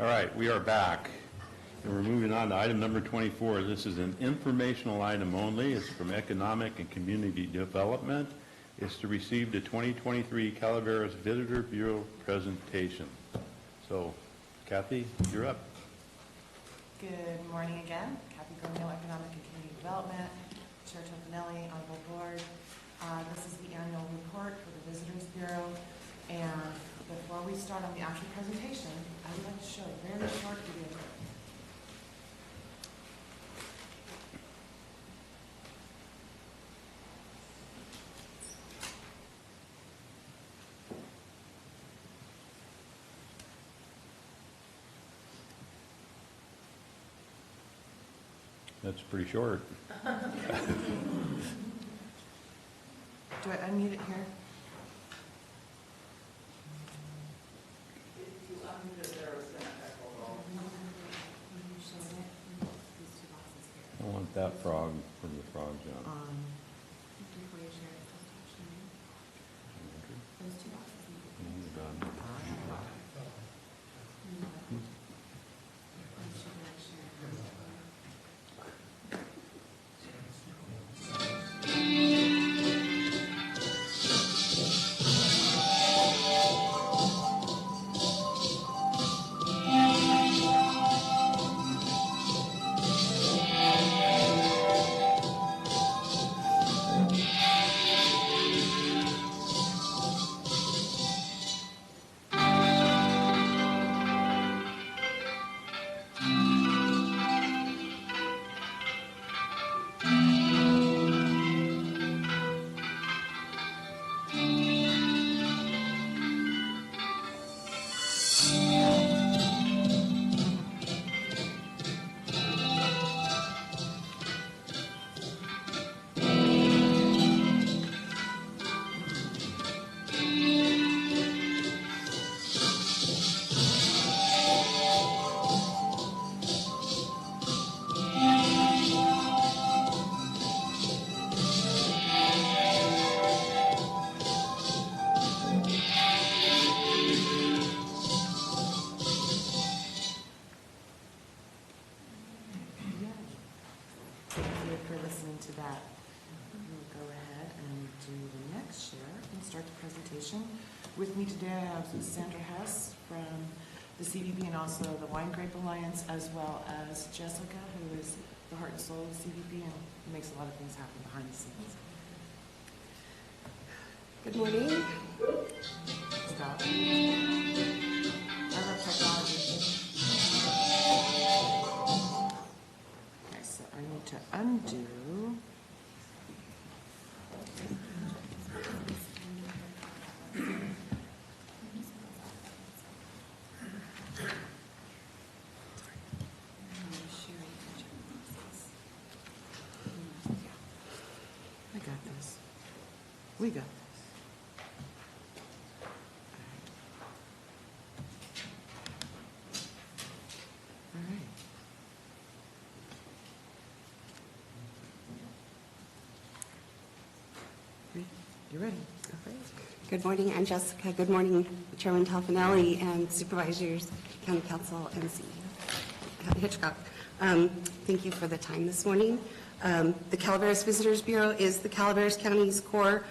All right, we are back, and we're moving on to item number 24. This is an informational item only. It's from Economic and Community Development. It's to receive the 2023 Calaveras Visitors Bureau Presentation. So, Kathy, you're up. Good morning again. Kathy Gomez, Economic and Community Development, Chair Tofinelli, Honorable Board. This is the annual report for the Visitors Bureau. And before we start on the actual presentation, I would like to show a very short video clip. That's pretty short. Do I unmute it here? I want that frog from the frog jump. Those two boxes. To that. We'll go ahead and do the next share and start the presentation. With me today I have Sandra Hess from the CVB and also the Wine Grape Alliance, as well as Jessica, who is the heart and soul of the CVB and makes a lot of things happen behind the scenes. Good morning. Stop. I love technology. Okay, so I need to undo. I got this. We got this. All right. You're ready. Okay. Good morning, I'm Jessica. Good morning, Chairman Tofinelli and Supervisors, County Council, and CEO Hitchcock. Thank you for the time this morning. The Calaveras Visitors Bureau is the Calaveras County's core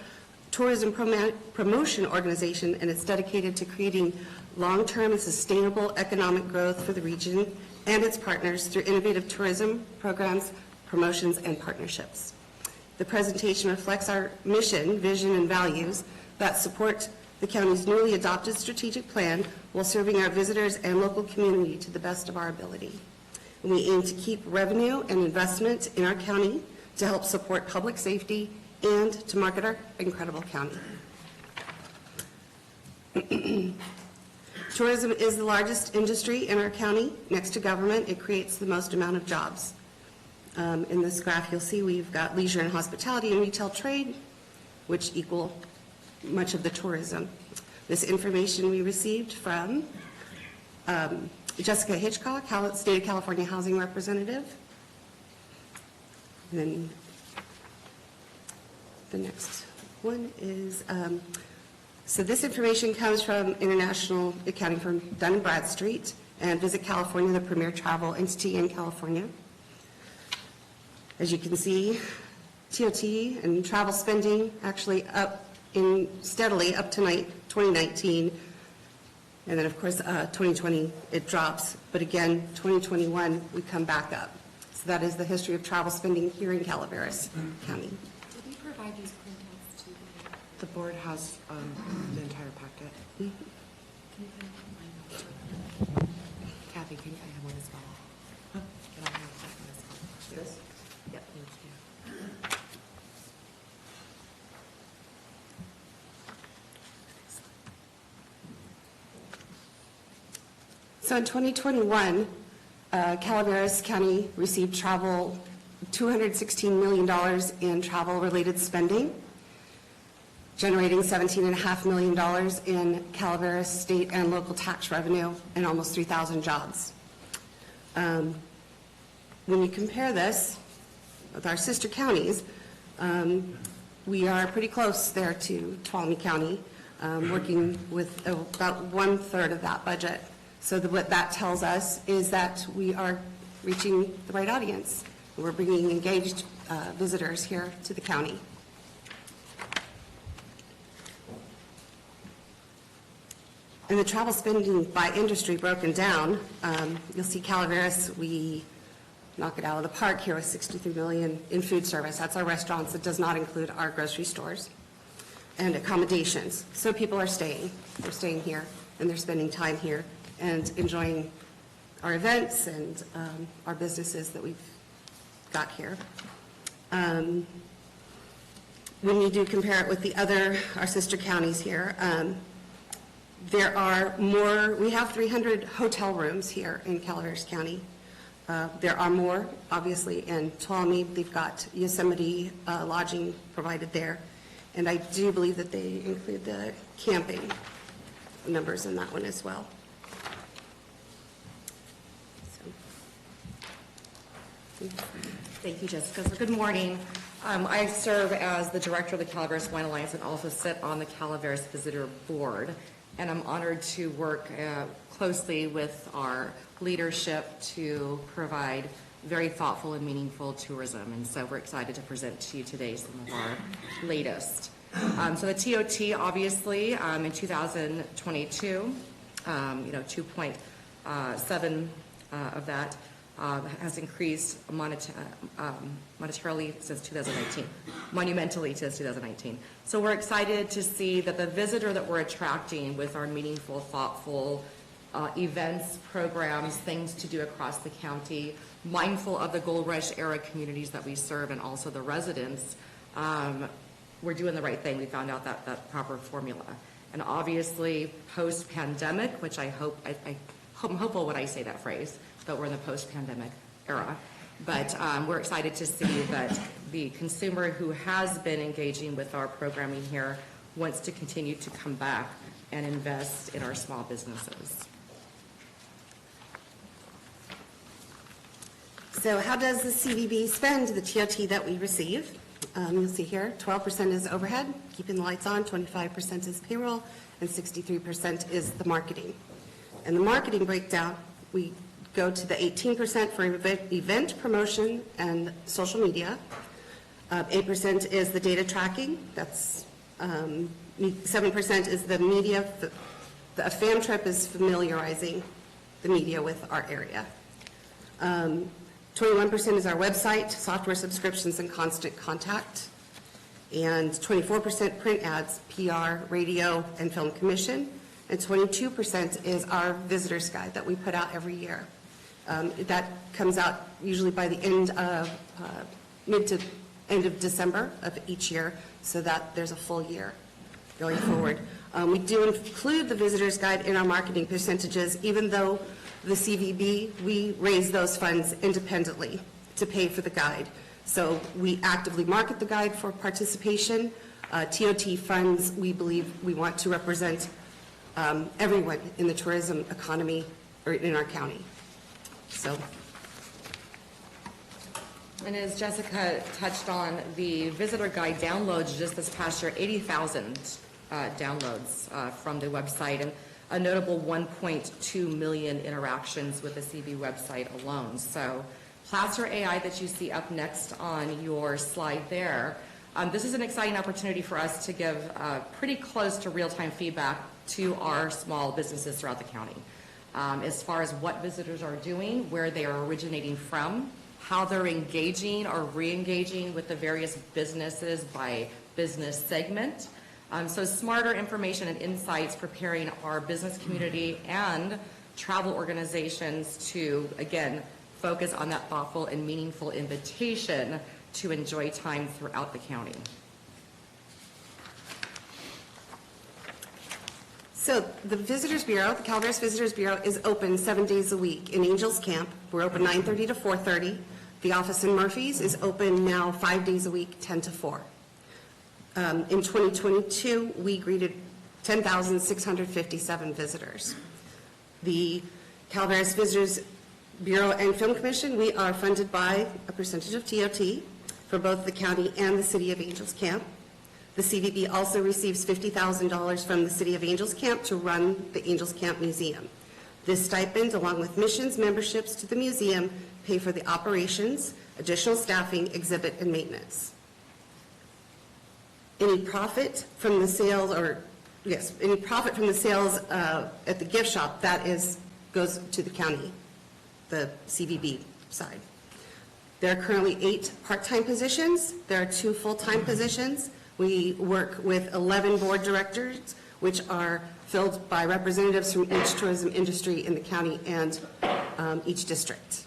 tourism promotion organization, and it's dedicated to creating long-term and sustainable economic growth for the region and its partners through innovative tourism programs, promotions, and partnerships. The presentation reflects our mission, vision, and values that support the county's newly adopted strategic plan while serving our visitors and local community to the best of our ability. And we aim to keep revenue and investment in our county to help support public safety and to market our incredible county. Tourism is the largest industry in our county. Next to government, it creates the most amount of jobs. In this graph, you'll see we've got leisure and hospitality and retail trade, which equal much of the tourism. This information we received from Jessica Hitchcock, State of California Housing Representative. And then the next one is, so this information comes from international accounting firm Dun & Bradstreet, and Visit California, the premier travel entity in Calaveras. As you can see, TOT and travel spending actually up steadily up to 2019. And then, of course, 2020, it drops. But again, 2021, we come back up. So that is the history of travel spending here in Calaveras County. Did we provide these printouts to The board has the entire packet. Can you kind of put mine up? Kathy, can I have one as well? Can I have that one as well? This? Yep, thank you. So in 2021, Calaveras County received $216 million in travel-related spending, generating $17.5 million in Calaveras state and local tax revenue and almost 3,000 jobs. When you compare this with our sister counties, we are pretty close there to Tuolumne County, working with about 1/3 of that budget. So what that tells us is that we are reaching the right audience. We're bringing engaged visitors here to the county. And the travel spending by industry broken down, you'll see Calaveras, we knock it out of the park here with $63 million in food service. That's our restaurants. It does not include our grocery stores and accommodations. So people are staying. They're staying here, and they're spending time here and enjoying our events and our businesses that we've got here. When you do compare it with our sister counties here, there are more, we have 300 hotel rooms here in Calaveras County. There are more, obviously, in Tuolumne. They've got Yosemite lodging provided there. And I do believe that they include the camping numbers in that one as well. Thank you, Jessica. So good morning. I serve as the director of the Calaveras Wine Alliance and also sit on the Calaveras Visitor Board. And I'm honored to work closely with our leadership to provide very thoughtful and meaningful tourism. And so we're excited to present to you today some of our latest. So the TOT, obviously, in 2022, 2.7 of that has increased monetarily since 2019, monumentally since 2019. So we're excited to see that the visitor that we're attracting with our meaningful, thoughtful events, programs, things to do across the county, mindful of the Gold Rush era communities that we serve and also the residents, we're doing the right thing. We found out that proper formula. And obviously, post-pandemic, which I'm hopeful when I say that phrase, but we're in the post-pandemic era. But we're excited to see that the consumer who has been engaging with our programming here wants to continue to come back and invest in our small businesses. So how does the CVB spend the TOT that we receive? You'll see here, 12% is overhead, keeping the lights on, 25% is payroll, and 63% is the marketing. And the marketing breakdown, we go to the 18% for event promotion and social media. 8% is the data tracking. That's 7% is the media. The fam trip is familiarizing the media with our area. 21% is our website, software subscriptions, and constant contact. And 24% print ads, PR, radio, and film commission. And 22% is our visitor's guide that we put out every year. That comes out usually by the mid to end of December of each year, so that there's a full year going forward. We do include the visitor's guide in our marketing percentages, even though the CVB, we raise those funds independently to pay for the guide. So we actively market the guide for participation. TOT funds, we believe we want to represent everyone in the tourism economy or in our county. So. And as Jessica touched on, the visitor guide downloads just this past year, 80,000 downloads from the website. And a notable 1.2 million interactions with the CV website alone. So Placer AI that you see up next on your slide there, this is an exciting opportunity for us to give pretty close to real-time feedback to our small businesses throughout the county. As far as what visitors are doing, where they are originating from, how they're engaging or re-engaging with the various businesses by business segment. So smarter information and insights preparing our business community and travel organizations to, again, focus on that thoughtful and meaningful invitation to enjoy time throughout the county. So the Visitors Bureau, the Calaveras Visitors Bureau, is open 7 days a week. In Angels Camp, we're open 9:30 to 4:30. The office in Murphy's is open now 5 days a week, 10 to 4. In 2022, we greeted 10,657 visitors. The Calaveras Visitors Bureau and Film Commission, we are funded by a percentage of TOT for both the county and the city of Angels Camp. The CVB also receives $50,000 from the City of Angels Camp to run the Angels Camp Museum. This stipend, along with missions memberships to the museum, pay for the operations, additional staffing, exhibit, and maintenance. Any profit from the sales, any profit from the sales at the gift shop, goes to the county, the CVB side. There are currently 8 part-time positions. There are 2 full-time positions. We work with 11 board directors, which are filled by representatives from each tourism industry in the county and each district.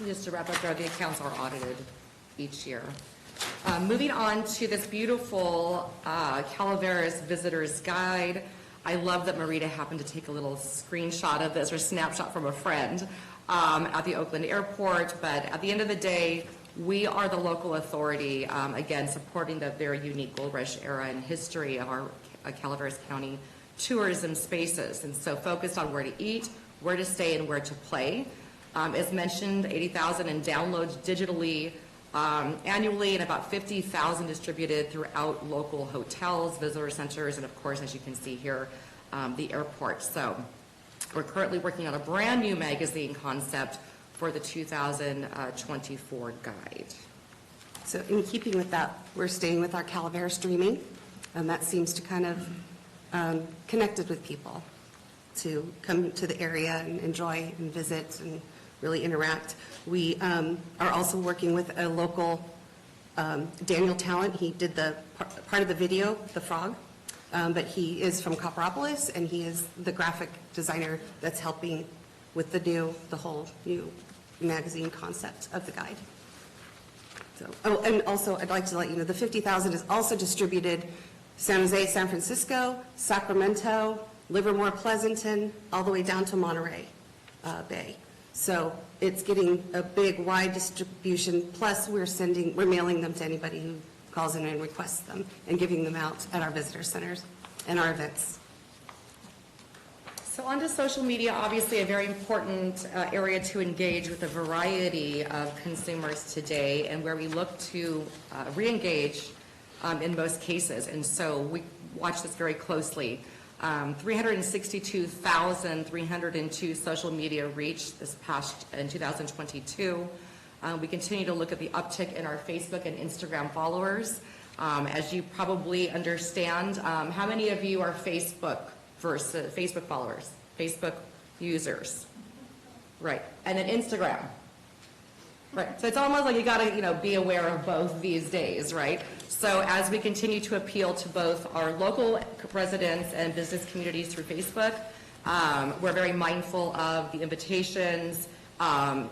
Just to wrap up there, the accounts are audited each year. Moving on to this beautiful Calaveras Visitors Guide. I love that Marita happened to take a little screenshot of this or snapshot from a friend at the Oakland airport, but at the end of the day, we are the local authority, again, supporting the very unique gold rush era and history of our Calaveras County tourism spaces, and so focused on where to eat, where to stay, and where to play. As mentioned, 80,000 in downloads digitally annually, and about 50,000 distributed throughout local hotels, visitor centers, and of course, as you can see here, the airport. So we're currently working on a brand new magazine concept for the 2024 guide. So in keeping with that, we're staying with our Calaveras Dreaming, and that seems to kind of connected with people to come to the area and enjoy and visit and really interact. We are also working with a local Daniel Talent. He did the part of the video, the frog, but he is from Copperopolis, and he is the graphic designer that's helping with the whole new magazine concept of the guide. So, oh, and also I'd like to let you know the 50,000 is also distributed San Jose, San Francisco, Sacramento, Livermore, Pleasanton, all the way down to Monterey Bay. So it's getting a big, wide distribution, plus we're mailing them to anybody who calls in and requests them, and giving them out at our visitor centers and our events. So onto social media, obviously a very important area to engage with a variety of consumers today, and where we look to re-engage in most cases. And so we watch this very closely. 362,302 social media reach this past in 2022. We continue to look at the uptick in our Facebook and Instagram followers. As you probably understand, how many of you are Facebook followers, Facebook users? Right, and then Instagram. Right, so it's almost like you gotta, be aware of both these days, right? So as we continue to appeal to both our local residents and business communities through Facebook, we're very mindful of the invitations,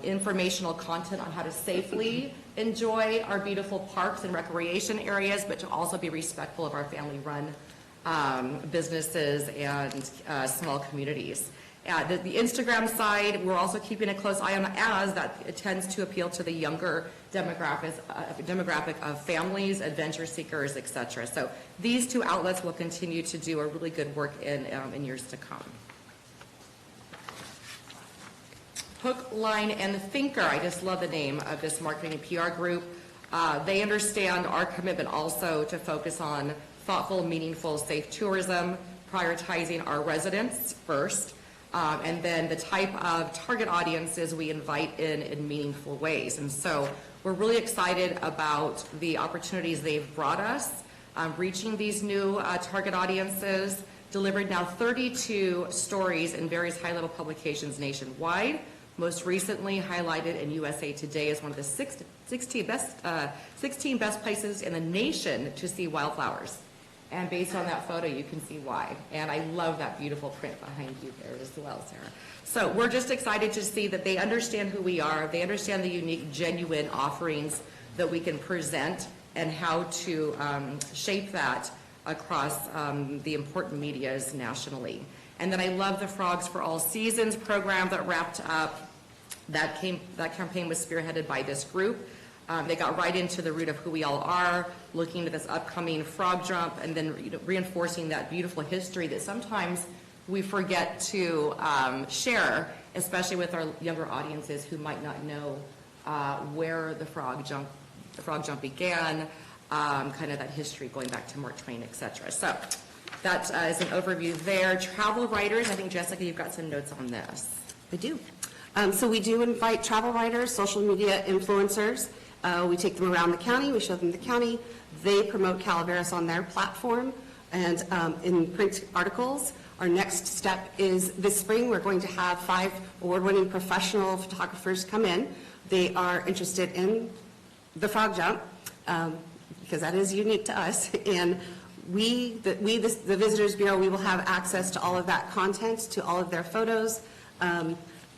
informational content on how to safely enjoy our beautiful parks and recreation areas, but to also be respectful of our family-run businesses and small communities. The Instagram side, we're also keeping a close eye on, as that it tends to appeal to the younger demographic of families, adventure seekers, etc. So these 2 outlets will continue to do a really good work in years to come. Hook, Line, and Thinker. I just love the name of this marketing and PR group. They understand our commitment also to focus on thoughtful, meaningful, safe tourism, prioritizing our residents first, and then the type of target audiences we invite in meaningful ways. And so we're really excited about the opportunities they've brought us, reaching these new target audiences, delivered now 32 stories in various high-level publications nationwide, most recently highlighted in USA Today as one of the 16 best places in the nation to see wildflowers. And based on that photo, you can see why. And I love that beautiful print behind you there as well, Sarah. So we're just excited to see that they understand who we are, they understand the unique, genuine offerings that we can present and how to shape that across the important medias nationally. And then I love the Frogs for All Seasons program that wrapped up. That campaign was spearheaded by this group. They got right into the root of who we all are, looking at this upcoming frog jump, and then reinforcing that beautiful history that sometimes we forget to share, especially with our younger audiences who might not know where the frog jump began, kind of that history going back to Mark Twain, et cetera. So that is an overview there. Travel writers, I think, Jessica, you've got some notes on this. I do. So we do invite travel writers, social media influencers. We take them around the county, we show them the county. They promote Calaveras on their platform and in print articles. Our next step is this spring, we're going to have 5 award-winning professional photographers come in. They are interested in the frog jump, because that is unique to us. And the Visitors Bureau, we will have access to all of that content, to all of their photos.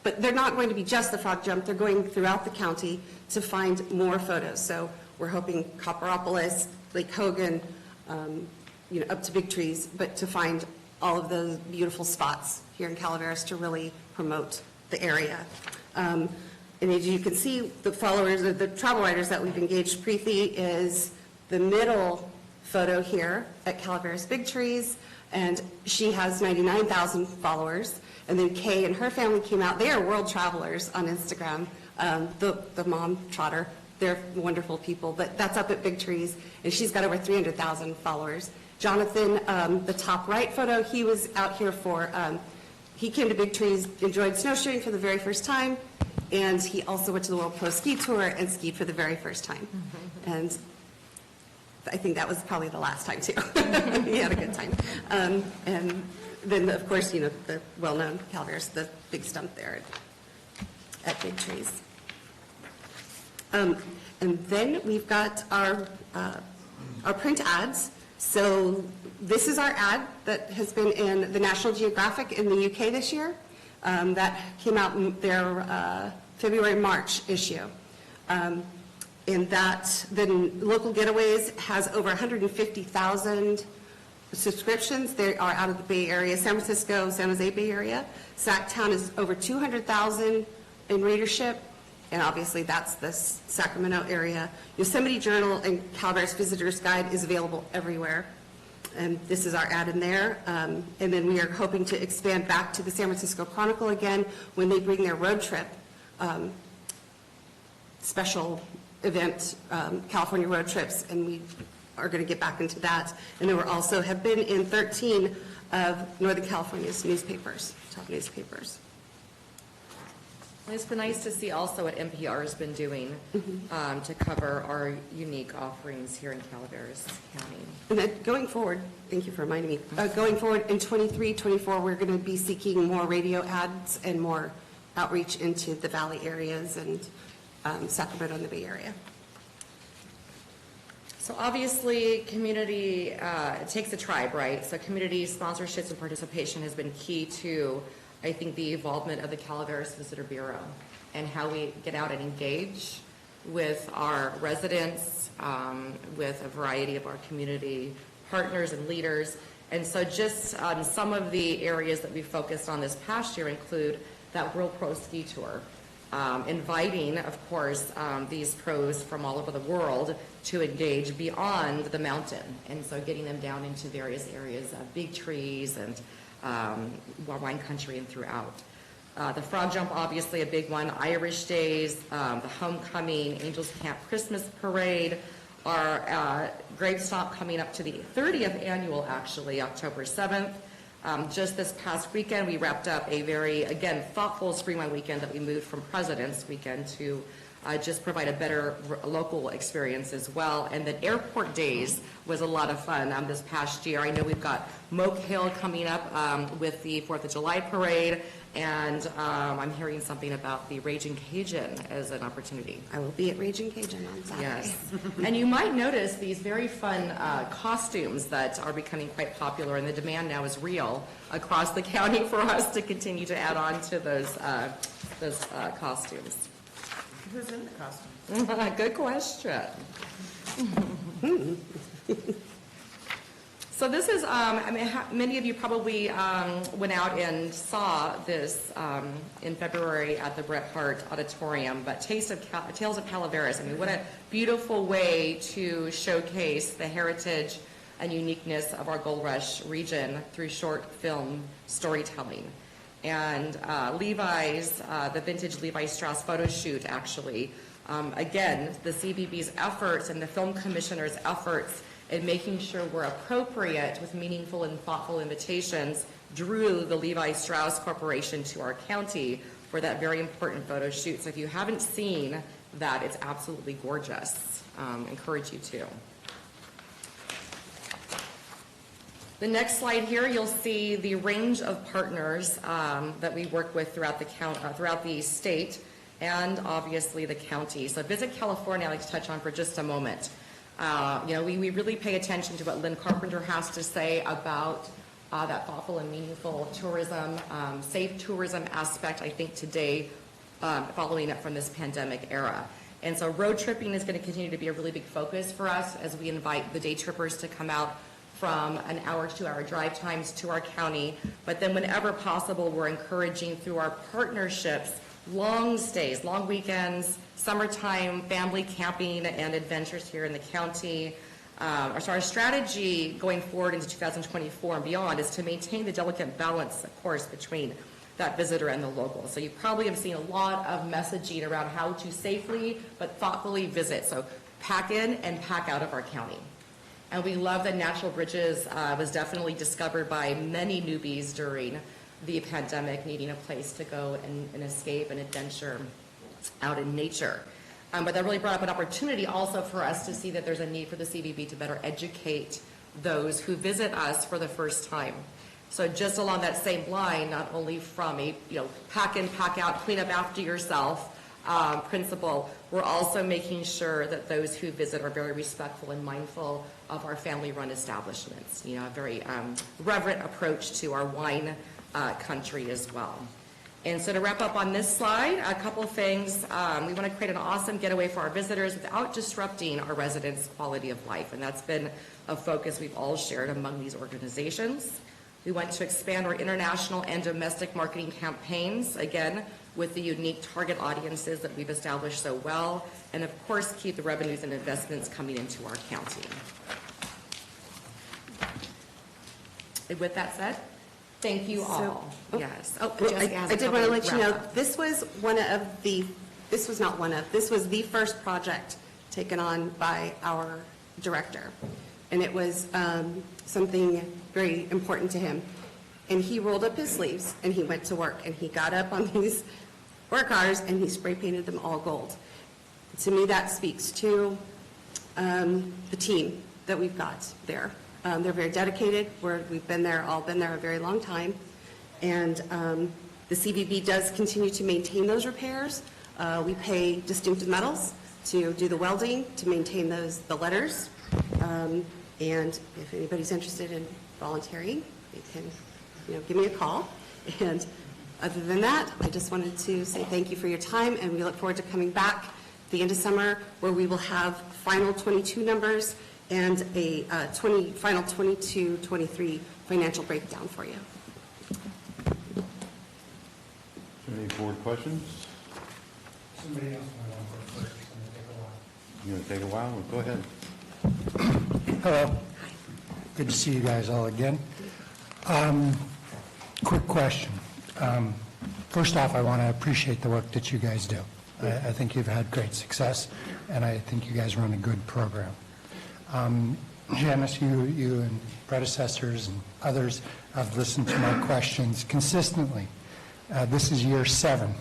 But they're not going to be just the frog jump. They're going throughout the county to find more photos. So we're hoping Copperopolis, Lake Hogan, up to Big Trees, but to find all of those beautiful spots here in Calaveras to really promote the area. And as you can see, the followers, the travel writers that we've engaged, Preeti is the middle photo here at Calaveras Big Trees, and she has 99,000 followers. And then Kay and her family came out. They are world travelers on Instagram. The mom, Trotter, they're wonderful people. But that's up at Big Trees, and she's got over 300,000 followers. Jonathan, the top right photo, he was out here for, he came to Big Trees, enjoyed snowshoeing for the very first time, and he also went to the World Pro Ski Tour and skied for the very first time. And I think that was probably the last time, too. He had a good time. And then, of course, the well-known Calaveras, the big stump there at Big Trees. And then we've got our print ads. So this is our ad that has been in the National Geographic in the UK this year. That came out in their February-March issue. And that, then Local Getaways has over 150,000 subscriptions. They are out of the Bay Area, San Francisco, San Jose Bay Area. Sacktown is over 200,000 in readership, and obviously that's the Sacramento area. Yosemite Journal and Calaveras Visitors Guide is available everywhere, and this is our ad in there. And then we are hoping to expand back to the San Francisco Chronicle again when they bring their road trip special event, California road trips, and we are going to get back into that. And then we also have been in 13 of Northern California's newspapers, top newspapers. It's been nice to see also what NPR has been doing to cover our unique offerings here in Calaveras County. And then going forward, thank you for reminding me, going forward in 23, 24, we're going to be seeking more radio ads and more outreach into the Valley areas and Sacramento and the Bay Area. So obviously, community, it takes a tribe, right? So community sponsorships and participation has been key to, I think, the involvement of the Calaveras Visitor Bureau and how we get out and engage with our residents, with a variety of our community partners and leaders. And so just some of the areas that we focused on this past year include that World Pro Ski Tour. Inviting, of course, these pros from all over the world to engage beyond the mountain. And so getting them down into various areas of Big Trees and wine country and throughout. The frog jump, obviously a big one, Irish Days, the homecoming, Angels Camp Christmas Parade, our grave stomp coming up to the 30th annual, actually, October 7th. Just this past weekend, we wrapped up a very, again, thoughtful Spring Run weekend that we moved from President's Weekend to just provide a better local experience as well. And then Airport Days was a lot of fun this past year. I know we've got Moke Hill coming up with the 4th of July parade, and I'm hearing something about the Raging Cajun as an opportunity. I will be at Raging Cajun on Saturday. Yes. And you might notice these very fun costumes that are becoming quite popular, and the demand now is real across the county for us to continue to add on to those costumes. Who's in the costume? Good question. So this is, many of you probably went out and saw this in February at the Bret Hart Auditorium, but Tales of Calaveras, what a beautiful way to showcase the heritage and uniqueness of our Gold Rush region through short film storytelling. And Levi's, the vintage Levi Strauss photo shoot, actually, again, the CBB's efforts and the Film Commissioner's efforts in making sure we're appropriate with meaningful and thoughtful invitations drew the Levi Strauss Corporation to our county for that very important photo shoot. So if you haven't seen that, it's absolutely gorgeous. Encourage you to. The next slide here, you'll see the range of partners that we work with throughout the state and obviously the county. So Visit California, I'd like to touch on for just a moment. We really pay attention to what Lynn Carpenter has to say about that thoughtful and meaningful tourism, safe tourism aspect, I think, today, following up from this pandemic era. And so road tripping is going to continue to be a really big focus for us as we invite the day trippers to come out from an hour to 2 hour drive times to our county. But then whenever possible, we're encouraging through our partnerships long stays, long weekends, summertime, family camping and adventures here in the county. So our strategy going forward into 2024 and beyond is to maintain the delicate balance, of course, between that visitor and the local. So you probably have seen a lot of messaging around how to safely but thoughtfully visit. So pack in and pack out of our county. And we love that Natural Bridges was definitely discovered by many newbies during the pandemic, needing a place to go and escape and adventure out in nature. But that really brought up an opportunity also for us to see that there's a need for the CVB to better educate those who visit us for the first time. So just along that same line, not only from a pack in, pack out, clean up after yourself principle, we're also making sure that those who visit are very respectful and mindful of our family-run establishments. A very reverent approach to our wine country as well. And so to wrap up on this slide, a couple of things. We want to create an awesome getaway for our visitors without disrupting our residents' quality of life, and that's been a focus we've all shared among these organizations. We want to expand our international and domestic marketing campaigns, again, with the unique target audiences that we've established so well, and of course, keep the revenues and investments coming into our county. And with that said, thank you all. Yes. Jessica has I a did want to couple let you know, wrap-up. this was the first project taken on by our director. And it was something very important to him. And he rolled up his sleeves and he went to work and he got up on these work cars and he spray painted them all gold. To me, that speaks to the team that we've got there. They're very dedicated. We've been there a very long time. And the CVB does continue to maintain those repairs. We pay distinctive metals to do the welding, to maintain the letters. And if anybody's interested in volunteering, you can give me a call. And other than that, I just wanted to say thank you for your time, and we look forward to coming back at the end of summer where we will have final 22 numbers and a final 22-23 financial breakdown for you. Any board questions? Somebody else might want to go first. It's going to take a while. You want to take a while? Go ahead. Hello. Good to see you guys all again. Quick question. First off, I want to appreciate the work that you guys do. I think you've had great success, and I think you guys run a good program. Janice, you and predecessors and others have listened to my questions consistently. This is year 7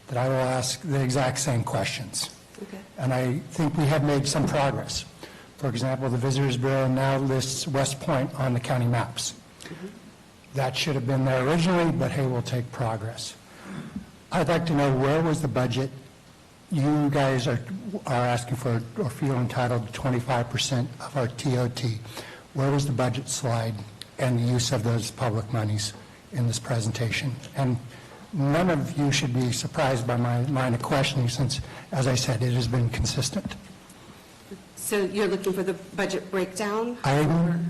that I will ask the exact same questions. Okay. And I think we have made some progress. For example, the Visitors Bureau now lists West Point on the county maps. That should have been there originally, but hey, we'll take progress. I'd like to know, where was the budget? You guys are asking for or feel entitled to 25% of our TOT. Where was the budget slide and the use of those public monies in this presentation? And none of you should be surprised by my line of questioning since, as I said, it has been consistent. So you're looking for the budget breakdown?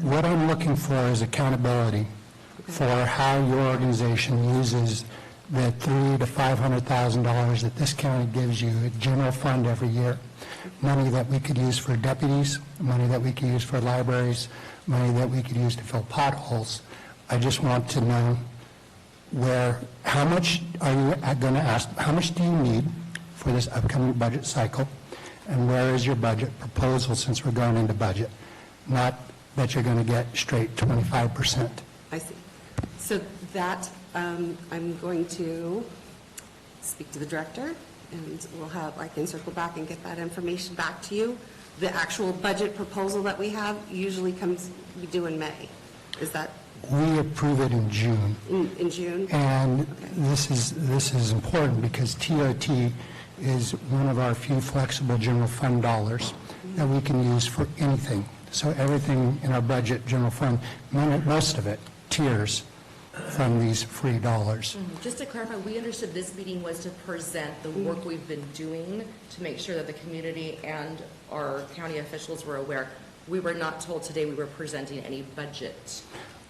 What I'm looking for is accountability for how your organization uses the $300,000 to $500,000 that this county gives you, a general fund every year, money that we could use for deputies, money that we could use for libraries, money that we could use to fill potholes. I just want to know how much are you going to ask, how much do you need for this upcoming budget cycle, and where is your budget proposal since we're going into budget? Not that you're going to get straight 25%. I see. So that, I'm going to speak to the director, and I can circle back and get that information back to you. The actual budget proposal that we have usually we do in May. Is that We approve it in June. in June? And Okay. this is important because TOT is one of our few flexible general fund dollars that we can use for anything. So everything in our budget, general fund, most of it, tiers from these free dollars. Just to clarify, we understood this meeting was to present the work we've been doing to make sure that the community and our county officials were aware. We were not told today we were presenting any budget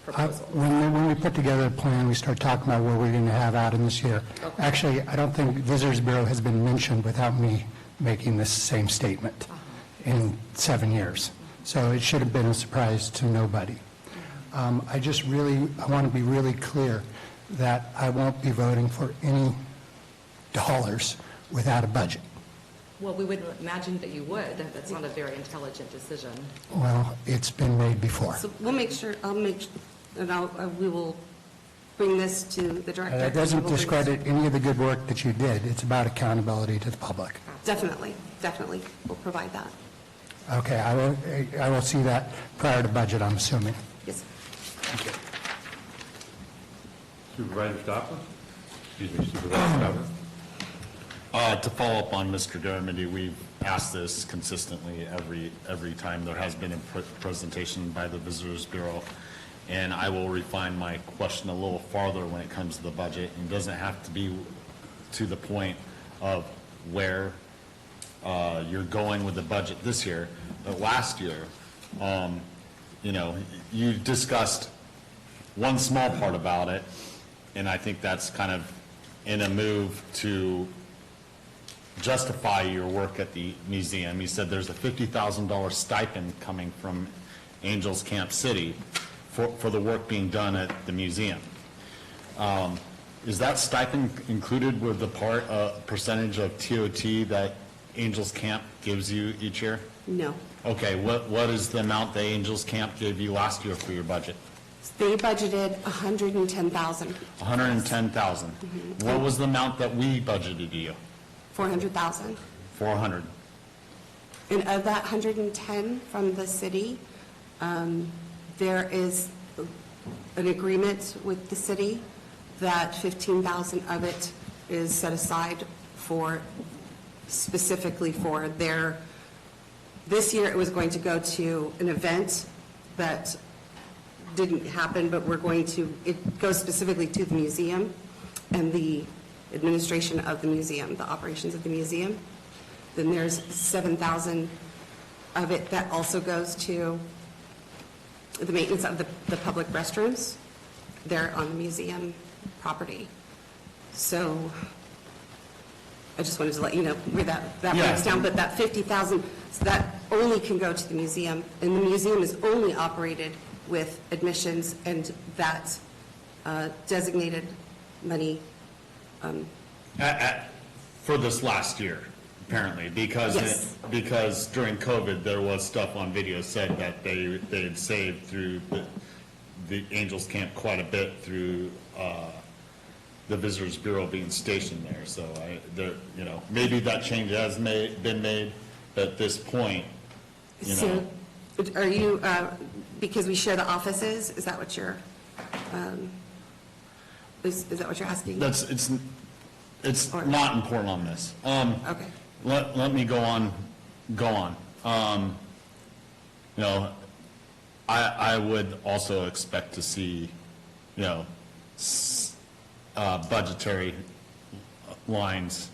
proposals. When we put together a plan, we start talking about what we're going to have out in this year. Okay. Actually, I don't think Visitors Bureau has been mentioned without me making this same statement in 7 years. So it should have been a surprise to nobody. I want to be really clear that I won't be voting for any dollars without a budget. Well, we would imagine that you would. That's not a very intelligent decision. Well, it's been made before. So we'll make sure, we will bring this to the director. That doesn't discredit any of the good work that you did. It's about accountability to the public. Definitely. We'll provide that. Okay, I will see that prior to budget, I'm assuming. Yes. Supervisor Stopper? Excuse me, Supervisor Stopper? To follow up on Mr. Dermody, we've asked this consistently every time there has been a presentation by the Visitors Bureau, and I will refine my question a little farther when it comes to the budget. It doesn't have to be to the point of where you're going with the budget this year, but last year, you discussed one small part about it, and I think that's kind of in a move to justify your work at the museum. You said there's a $50,000 stipend coming from Angels Camp City for the work being done at the museum. Is that stipend included with the percentage of TOT that Angels Camp gives you each year? No. Okay, what is the amount that Angels Camp gave you last year for your budget? They budgeted $110,000. $110,000. What was the amount that we budgeted you? $400,000. $400. And of that 110 from the city, there is an agreement with the city that 15,000 of it is set aside specifically for this year it was going to go to an event that didn't happen, but it goes specifically to the museum and the administration of the museum, the operations of the museum. Then there's 7,000 of it that also goes to the maintenance of the public restrooms there on the museum property. So I just wanted to let you know where that breaks down, but that 50,000, so that only can go to the museum, and the museum is only operated with admissions, and that designated money For this last year, apparently, because, Yes. because during COVID, there was stuff on video said that they had saved through the Angels Camp quite a bit through the Visitors Bureau being stationed there. So maybe that change has been made, but at this point, So, are you, because we share the offices, is that what you're, is that what you're asking? it's not important on this. Okay. Let me go on. I would also expect to see, budgetary lines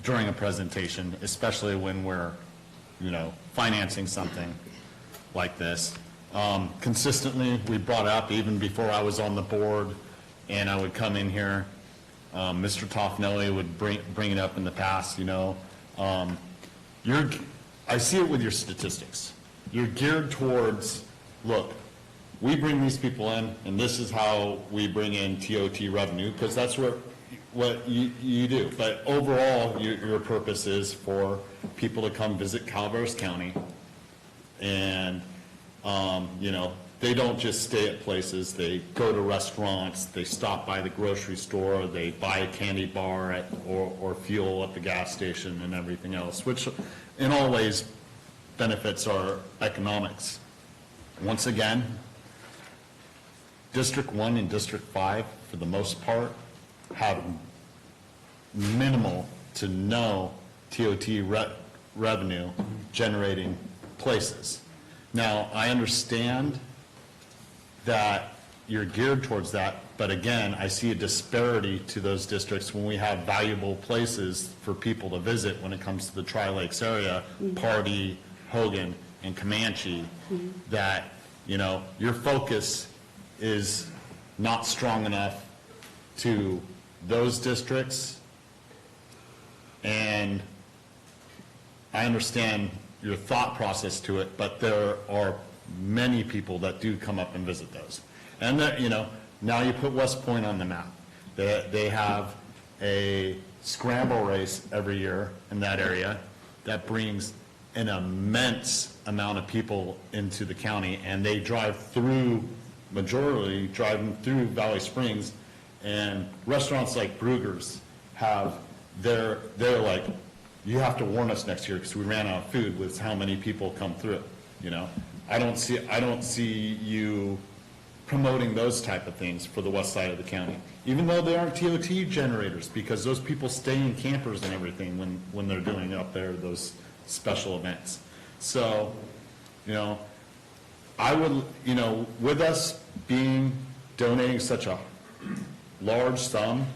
during a presentation, especially when we're, financing something like this. Consistently, we brought up, even before I was on the board, and I would come in here, Mr. Toffenelli would bring it up in the past, I see it with your statistics. You're geared towards, look, we bring these people in, and this is how we bring in TOT revenue, because that's what you do. But overall, your purpose is for people to come visit Calaveras County, and, they don't just stay at places, they go to restaurants, they stop by the grocery store, they buy a candy bar or fuel at the gas station and everything else, which in all ways benefits our economics. Once again, District 1 and District 5, for the most part, have minimal to no TOT revenue generating places. Now, I understand that you're geared towards that, but again, I see a disparity to those districts when we have valuable places for people to visit when it comes to the Tri-Lakes area, Pardee, Hogan, and Comanche, that, your focus is not strong enough to those districts. And I understand your thought process to it, but there are many people that do come up and visit those. And that, now you put West Point on the map. They have a scramble race every year in that area that brings an immense amount of people into the county, and they drive through, majority driving through Valley Springs, and restaurants like Brugger's have, they're like, you have to warn us next year because we ran out of food with how many people come through, I don't see you promoting those type of things for the west side of the county, even though they aren't TOT generators, because those people stay in campers and everything when they're doing up there those special events. So, I would, with us donating such a large sum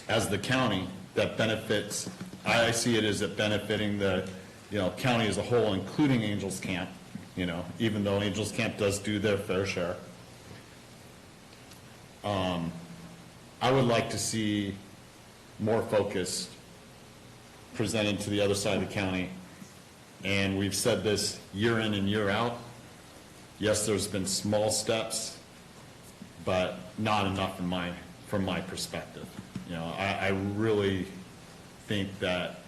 as the county that benefits, I see it as it benefiting the, county as a whole, including Angels Camp, even though Angels Camp does do their fair share. I would like to see more focus presented to the other side of the county. And we've said this year in and year out. Yes, there's been small steps, but not enough from my perspective. I really think that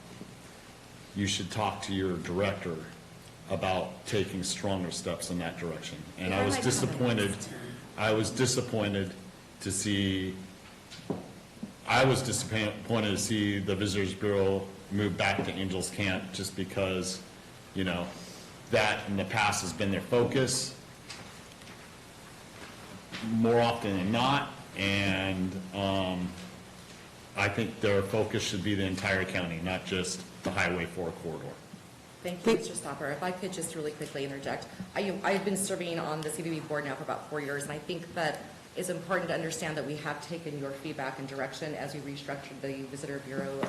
you should talk to your director about taking stronger steps in that direction. And I was disappointed to see the Visitors Bureau move back to Angels Camp, just because, that in the past has been their focus more often than not, and I think their focus should be the entire county, not just the Highway 4 corridor. Thank you, Mr. Stopper. If I could just really quickly interject. I've been serving on the CVB board now for about 4 years, and I think that it's important to understand that we have taken your feedback and direction as we restructured the Visitor Bureau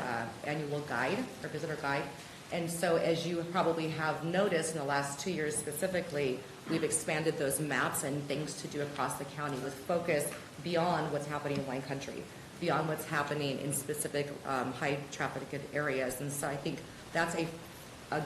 annual guide, or visitor guide. And so as you probably have noticed in the last 2 years specifically, we've expanded those maps and things to do across the county with focus beyond what's happening in wine country, beyond what's happening in specific high trafficked areas. And so I think that's a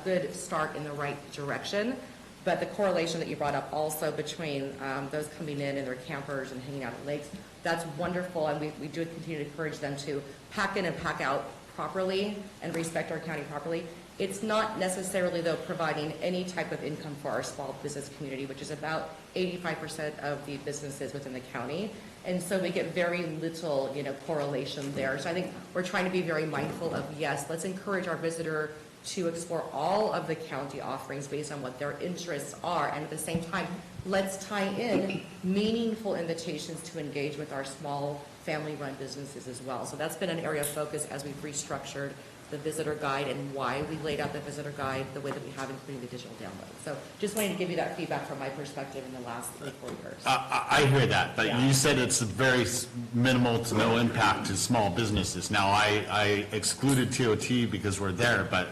good start in the right direction. But the correlation that you brought up also between those coming in and their campers and hanging out at lakes, that's wonderful, and we do continue to encourage them to pack in and pack out properly and respect our county properly. It's not necessarily, though, providing any type of income for our small business community, which is about 85% of the businesses within the county. And so we get very little, correlation there. So I think we're trying to be very mindful of, yes, let's encourage our visitor to explore all of the county offerings based on what their interests are. And at the same time, let's tie in meaningful invitations to engage with our small family-run businesses as well. So that's been an area of focus as we've restructured the visitor guide and why we laid out the visitor guide the way that we have, including the digital download. So just wanted to give you that feedback from my perspective in the last 3-4 years. I hear that, but Yeah. you said it's a very minimal to no impact to small businesses. Now, I excluded TOT because we're there, but,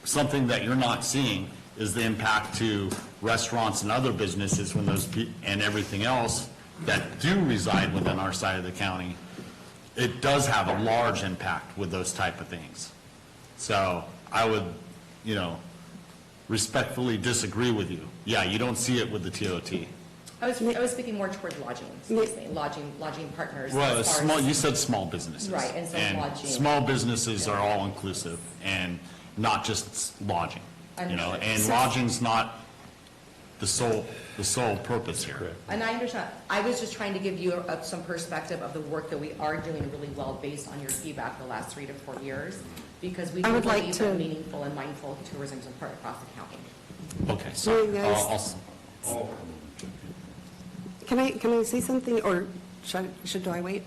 something that you're not seeing is the impact to restaurants and other businesses when and everything else that do reside within our side of the county. It does have a large impact with those type of things. So I would, respectfully disagree with you. Yeah, you don't see it with the TOT. I was speaking more toward lodging, excuse me, lodging partners. Well, as far as- you said small businesses. Right, and so lodging. Small businesses are all inclusive and not just lodging, Understood. and lodging's not the sole purpose here. And I understand. I was just trying to give you some perspective of the work that we are doing really well based on your feedback the last 3 to 4 years, because we I do would like believe to- that meaningful and mindful tourism is important across the county. Okay, so Sorry, guys. I'll Can I say something, or do I wait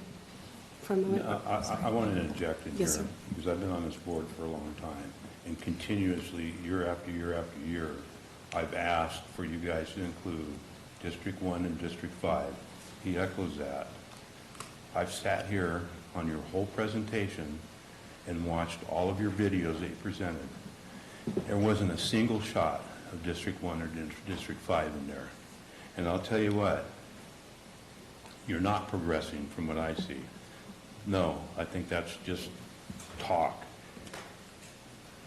for a moment? I want to interject in here. Yes, sir. Because I've been on this board for a long time, and continuously, year after year after year, I've asked for you guys to include District 1 and District 5. He echoes that. I've sat here on your whole presentation and watched all of your videos that you presented. There wasn't a single shot of District 1 or District 5 in there. And I'll tell you what, you're not progressing from what I see. No, I think that's just talk.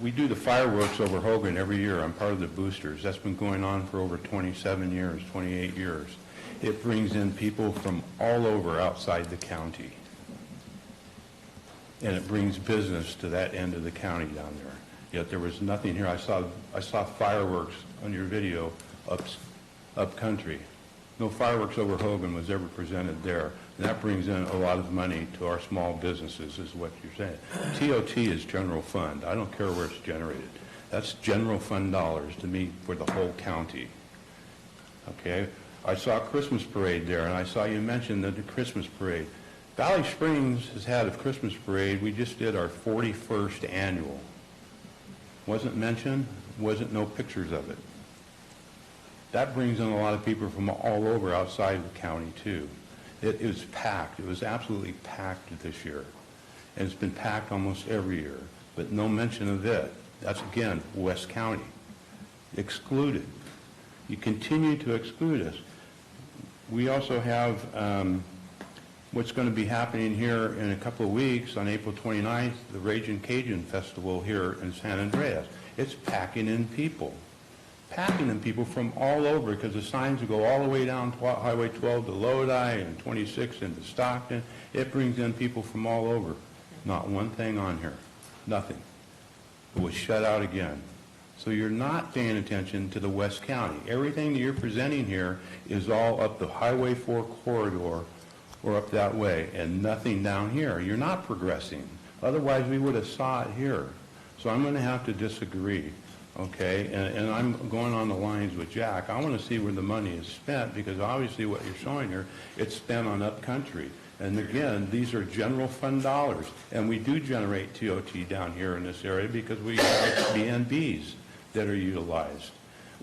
We do the fireworks over Hogan every year. I'm part of the boosters. That's been going on for over 27 years, 28 years. It brings in people from all over outside the county. And it brings business to that end of the county down there. Yet there was nothing here. I saw fireworks on your video up country. No fireworks over Hogan was ever presented there. And that brings in a lot of money to our small businesses, is what you're saying. TOT is general fund. I don't care where it's generated. That's general fund dollars to me for the whole county. Okay? I saw a Christmas parade there, and I saw you mention the Christmas parade. Valley Springs has had a Christmas parade. We just did our 41st annual. Wasn't mentioned, wasn't no pictures of it. That brings in a lot of people from all over outside the county, too. It was packed. It was absolutely packed this year. And it's been packed almost every year, but no mention of it. That's, again, West County. Excluded. You continue to exclude us. We also have what's going to be happening here in a couple of weeks on April 29th, the Ragin' Cajun Festival here in San Andreas. It's packing in people. Packing in people from all over, because the signs go all the way down Highway 12 to Lodi and 26 into Stockton. It brings in people from all over. Not one thing on here. Nothing. It was shut out again. So you're not paying attention to the West County. Everything that you're presenting here is all up the Highway 4 corridor or up that way, and nothing down here. You're not progressing. Otherwise, we would have saw it here. So I'm going to have to disagree. Okay, and I'm going on the lines with Jack. I want to see where the money is spent, because obviously what you're showing here, it's spent on upcountry. And again, these are general fund dollars, and we do generate TOT down here in this area because we have BNBs that are utilized.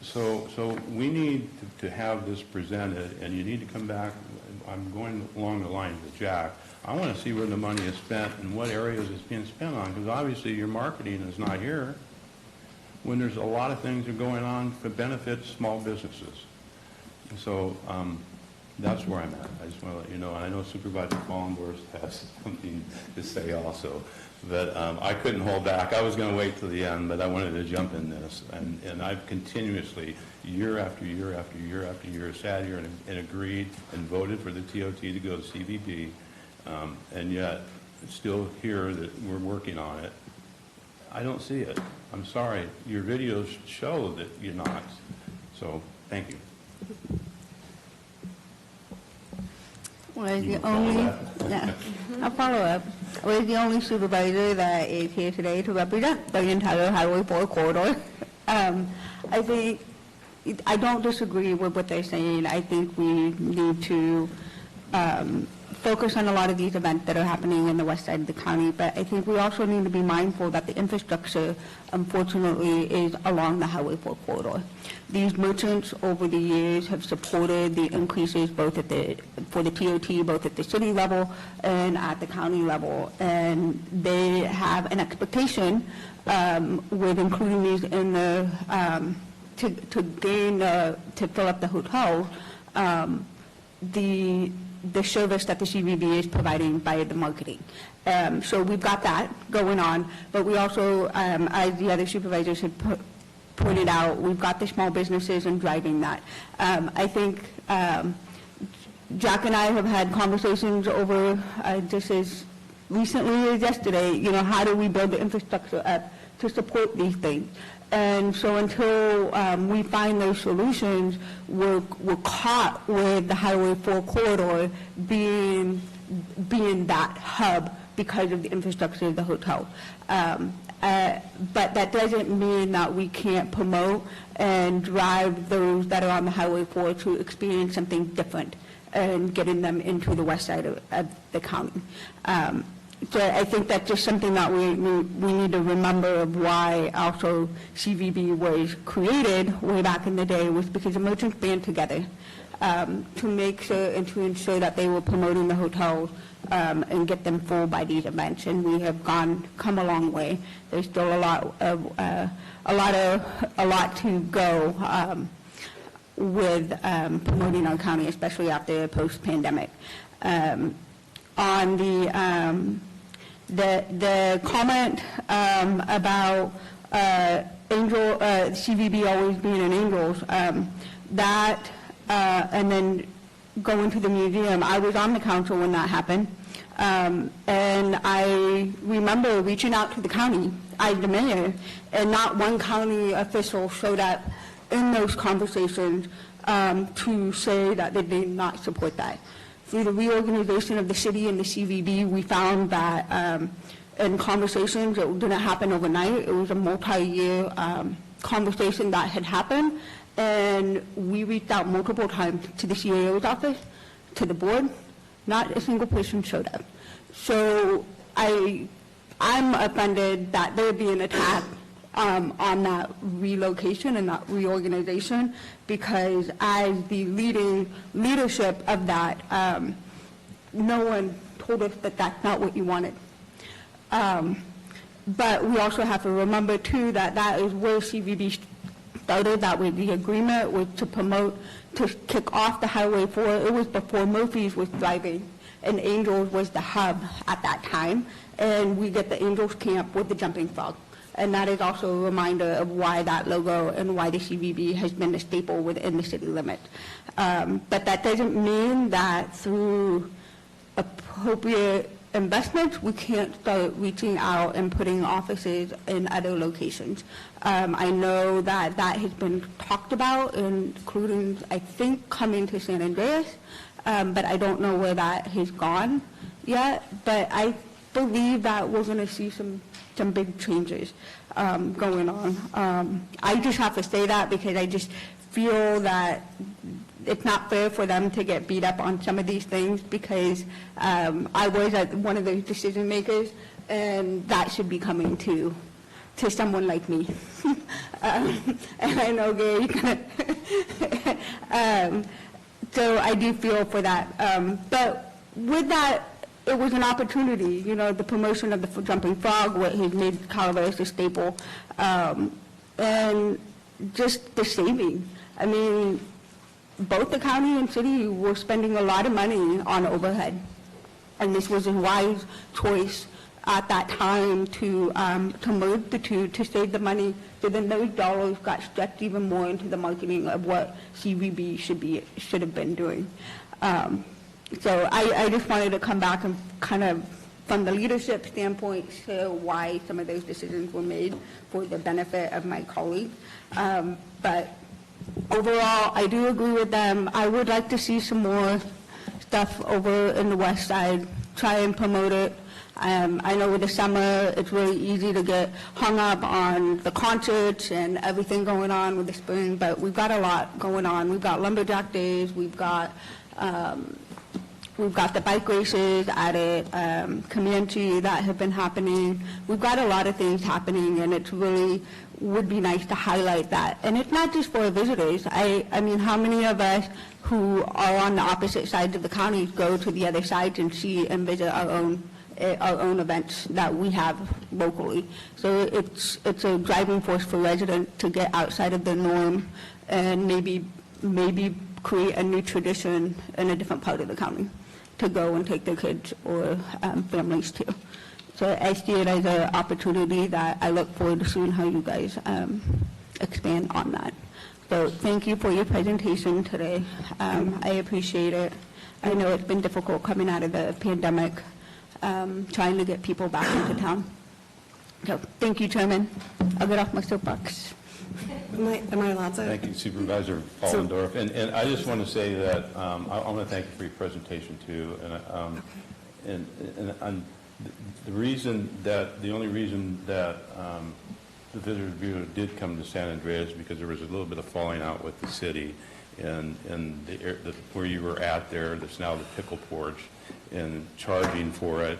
So we need to have this presented, and you need to come back. I'm going along the lines with Jack. I want to see where the money is spent and what areas it's being spent on, because obviously your marketing is not here, when there's a lot of things that are going on for benefit small businesses. So that's where I'm at. I just want to let you know, and I know Supervisor Fallendorf has something to say also, but I couldn't hold back. I was going to wait till the end, but I wanted to jump in this, and I've continuously, year after year after year after year, sat here and agreed and voted for the TOT to go to CVB, and yet still hear that we're working on it. I don't see it. I'm sorry. Your videos show that you're not. So, thank you. Was You the follow only, that? I'll follow up. Was the only supervisor that is here today to represent the entire Highway 4 corridor. I think, I don't disagree with what they're saying. I think we need to focus on a lot of these events that are happening in the west side of the county, but I think we also need to be mindful that the infrastructure, unfortunately, is along the Highway 4 corridor. These merchants over the years have supported the increases both at for the TOT, both at the city level and at the county level, and they have an expectation with including these in the, to fill up the hotel, the service that the CVB is providing by the marketing. So we've got that going on, but we also, as the other supervisors had pointed out, we've got the small businesses and driving that. I think Jack and I have had conversations over just as recently as yesterday, you know, how do we build the infrastructure up to support these things? And so until we find those solutions, we're caught with the Highway 4 corridor being that hub because of the infrastructure of the hotel. But that doesn't mean that we can't promote and drive those that are on the Highway 4 to experience something different and getting them into the west side of the county. So I think that's just something that we need to remember of why also CVB was created way back in the day, was because the merchants band together to make sure and to ensure that they were promoting the hotels and get them full by these events. And we have come a long way. There's still a lot to go with promoting our county, especially after post-pandemic. On the comment about CVB always being in Angels, that and then going to the museum. I was on the council when that happened, and I remember reaching out to the county, the mayor, and not one county official showed up in those conversations to say that they did not support that. Through the reorganization of the city and the CVB, we found that in conversations, it didn't happen overnight. It was a multi-year conversation that had happened, and we reached out multiple times to the CAO's office, to the board. Not a single person showed up. So I'm offended that there would be an attack on that relocation and that reorganization, because as the leadership of that, no one told us that that's not what you wanted. But we also have to remember too that that is where CVB started. That was the agreement, was to promote, to kick off the Highway 4. It was before Murphy's was thriving, and Angels was the hub at that time. And we get the Angels camp with the jumping frog. And that is also a reminder of why that logo and why the CVB has been a staple within the city limits. But that doesn't mean that through appropriate investments, we can't start reaching out and putting offices in other locations. I know that that has been talked about, including, I think, coming to San Andreas, but I don't know where that has gone yet. But I believe that we're going to see some big changes going on. I just have to say that because I just feel that it's not fair for them to get beat up on some of these things, because I was one of those decision makers, and that should be coming to someone like me. And I know Gary. So I do feel for that. But with that, it was an opportunity, you know, the promotion of the jumping frog, what has made Calaveras a staple, and just the saving. I mean, both the county and city were spending a lot of money on overhead. And this was a wise choice at that time to merge the two, to save the money. So then those dollars got stretched even more into the marketing of what CVB should have been doing. So I just wanted to come back and kind of, from the leadership standpoint, show why some of those decisions were made for the benefit of my colleague. But overall, I do agree with them. I would like to see some more stuff over in the west side, try and promote it. I know with the summer, it's really easy to get hung up on the concerts and everything going on with the spring, but we've got a lot going on. We've got lumberjack days, we've got the bike races at it, community that have been happening. We've got a lot of things happening, and it really would be nice to highlight that. And it's not just for visitors. I mean, how many of us who are on the opposite sides of the county go to the other sides and see and visit our own events that we have locally? So it's a driving force for residents to get outside of the norm and maybe create a new tradition in a different part of the county to go and take their kids or families to. So I see it as an opportunity that I look forward to seeing how you guys expand on that. So thank you for your presentation today. I appreciate it. I know it's been difficult coming out of the pandemic, trying to get people back into town. So thank you, Chairman. I'll get off my soapbox. Am I allowed to? Thank you, Supervisor Fallendorf. And I just want to say that I want to thank you for your presentation too. And the only reason that the Visitors Bureau did come to San Andreas because there was a little bit of falling out with the city and where you were at there, that's now the pickle porch, and charging for it.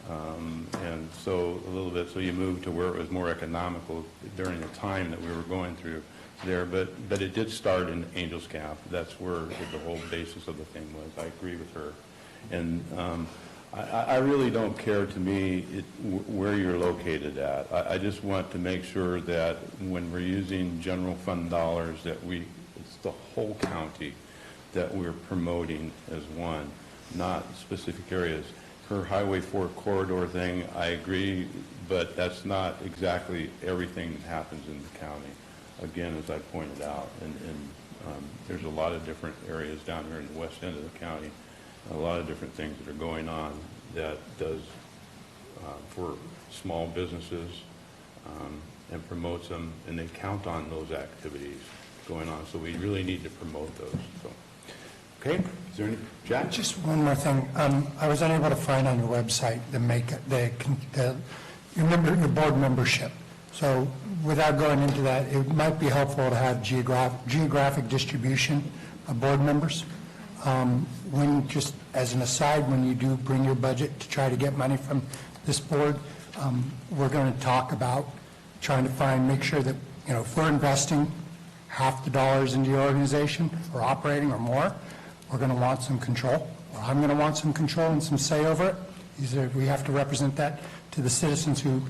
And so a little bit, so you moved to where it was more economical during the time that we were going through there. But it did start in Angels Camp. That's where the whole basis of the thing was. I agree with her. And I really don't care, to me, where you're located at. I just want to make sure that when we're using general fund dollars, that it's the whole county that we're promoting as one, not specific areas. Her Highway 4 corridor thing, I agree, but that's not exactly everything that happens in the county. Again, as I pointed out, and there's a lot of different areas down here in the west end of the county, a lot of different things that are going on that does for small businesses and promotes them, and they count on those activities going on. So we really need to promote those. So. Okay, is there any, Jack? Just one more thing. I was unable to find on your website your board membership. So without going into that, it might be helpful to have geographic distribution of board members. When, just as an aside, when you do bring your budget to try to get money from this board, we're going to talk about trying to make sure that, if we're investing half the dollars into your organization or operating or more, we're going to want some control, or I'm going to want some control and some say over it. We have to represent that to the citizens who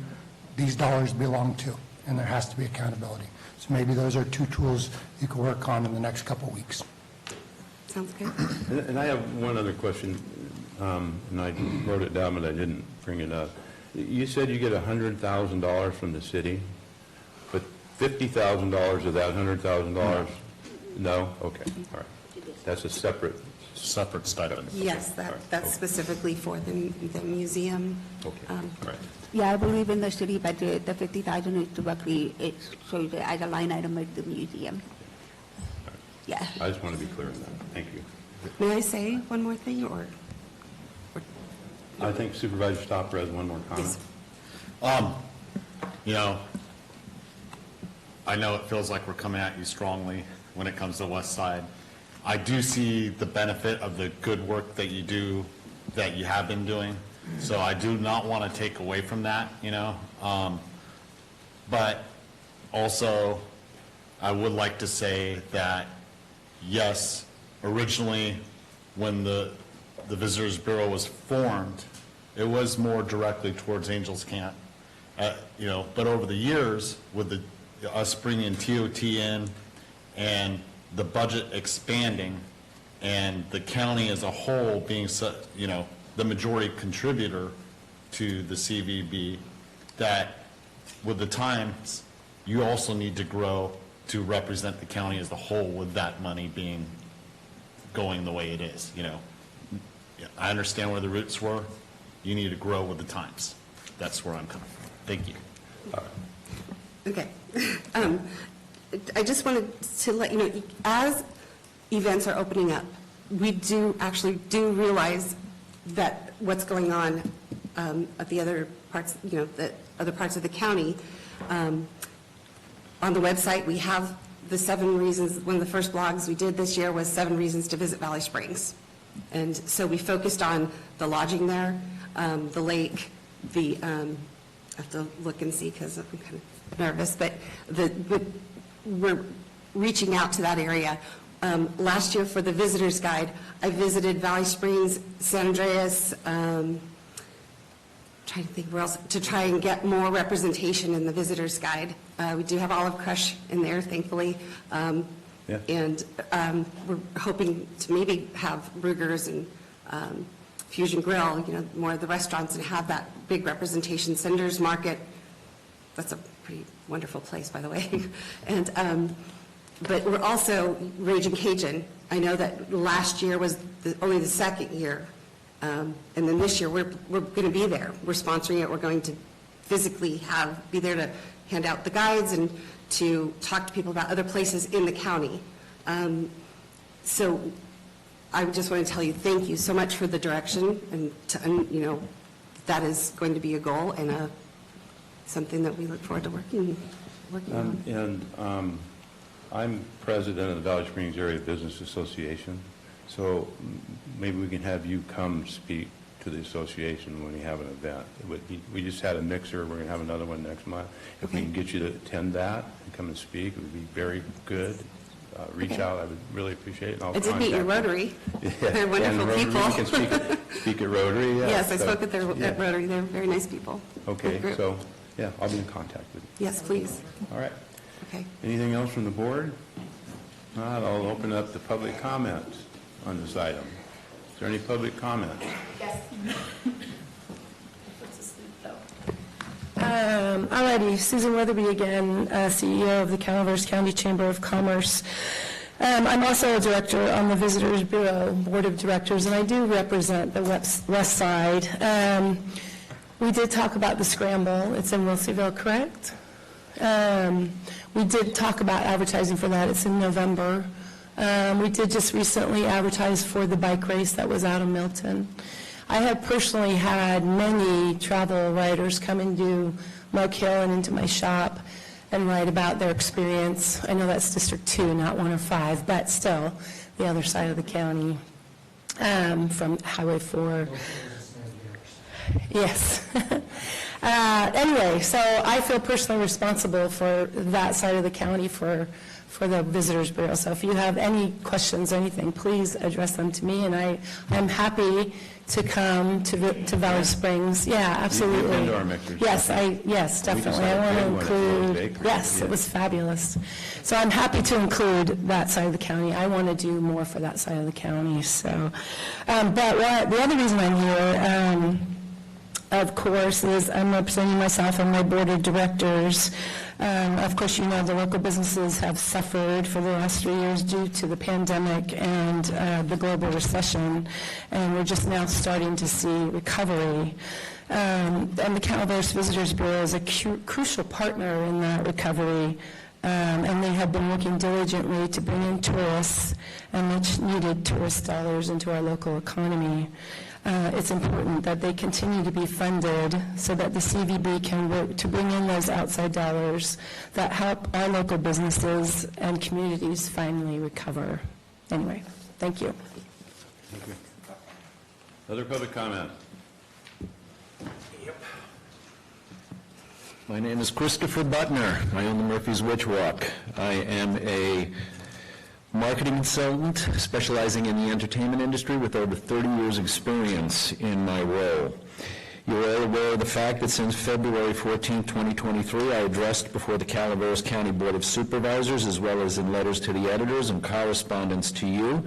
these dollars belong to, and there has to be accountability. So maybe those are two tools you can work on in the next couple of weeks. Sounds good. And I have one other question, and I wrote it down, but I didn't bring it up. You said you get $100,000 from the city, but $50,000 of that $100,000? No? Okay, all right. That's a separate stipend. Yes, that's specifically for the museum. Okay, all right. Yeah, I believe in the city budget, the 50,000 is directly, it shows it as a line item at the museum. Yeah. I just want to be clear on that. Thank you. May I say one more thing, or? I think Supervisor Stopper has one more comment. Yes. I know it feels like we're coming at you strongly when it comes to West Side. I do see the benefit of the good work that you do, that you have been doing. So I do not want to take away from that, but also I would like to say that, yes, originally when the Visitors Bureau was formed, it was more directly towards Angels Camp, but over the years with us bringing TOT in and the budget expanding and the county as a whole being, the majority contributor to the CVB, that with the times, you also need to grow to represent the county as a whole with that money going the way it is, I understand where the roots were. You need to grow with the times. That's where I'm coming from. Thank you. Okay. I just wanted to let you know, as events are opening up, we do realize that what's going on at the other parts, the other parts of the county. On the website, we have the 7 reasons. One of the first blogs we did this year was 7 reasons to visit Valley Springs. And so we focused on the lodging there, the lake, I have to look and see because I'm kind of nervous, but we're reaching out to that area. Last year for the visitor's guide, I visited Valley Springs, San Andreas, trying to think where else, to try and get more representation in the visitor's guide. We do have Olive Crush in there, thankfully. Yeah. And we're hoping to maybe have Ruger's and Fusion Grill, more of the restaurants, and have that big representation. Sender's Market, that's a pretty wonderful place, by the way. And but we're also Raging Cajun. I know that last year was only the second year. And then this year, we're going to be there. We're sponsoring it. We're going to physically be there to hand out the guides and to talk to people about other places in the county. So I just want to tell you thank you so much for the direction, and that is going to be a goal and something that we look forward to working on. And I'm president of the Valley Springs Area Business Association, so maybe we can have you come speak to the association when we have an event. We just had a mixer. We're going to have another one next month. If we can get you to attend that and come and speak, it would be very good. Reach out. I would really appreciate it. I did meet your Rotary. Yeah. They're wonderful people. You can speak at Rotary. Yeah. Yes, I spoke at Rotary. They're very nice people. Okay, Good group. so, yeah, I'll be in contact with you. Yes, please. All right. Okay. Anything else from the board? Not, I'll open up the public comment on this item. Is there any public comment? Alrighty, Susan Weatherby again, CEO of the Calaveras County Chamber of Commerce. I'm also a director on the Visitors Bureau Board of Directors, and I do represent the west side. We did talk about the scramble. It's in Wilseyville, correct? We did talk about advertising for that. It's in November. We did just recently advertise for the bike race that was out of Milton. I have personally had many travel writers come and do Mug Hill and into my shop and write about their experience. I know that's District 2, not 105, but still the other side of the county from Highway 4. Yes. Anyway, so I feel personally responsible for that side of the county for the Visitors Bureau. So if you have any questions, anything, please address them to me, and I'm happy to come to Valley Springs. Yeah, absolutely. You've been to our mixers. Yes, definitely. I want to include, yes, it was fabulous. So I'm happy to include that side of the county. I want to do more for that side of the county. So, but the other reason I'm here, of course, is I'm representing myself and my board of directors. Of course, the local businesses have suffered for the last 3 years due to the pandemic and the global recession, and we're just now starting to see recovery. And the Calaveras Visitors Bureau is a crucial partner in that recovery, and they have been working diligently to bring in tourists and much-needed tourist dollars into our local economy. It's important that they continue to be funded so that the CVB can work to bring in those outside dollars that help our local businesses and communities finally recover. Anyway, thank you. Thank you. Other public comment? My name is Christopher Buttner. I own the Murphy's Witch Walk. I am a marketing consultant specializing in the entertainment industry with over 30 years experience in my role. You are all aware of the fact that since February 14, 2023, I addressed before the Calaveras County Board of Supervisors, as well as in letters to the editors and correspondence to you,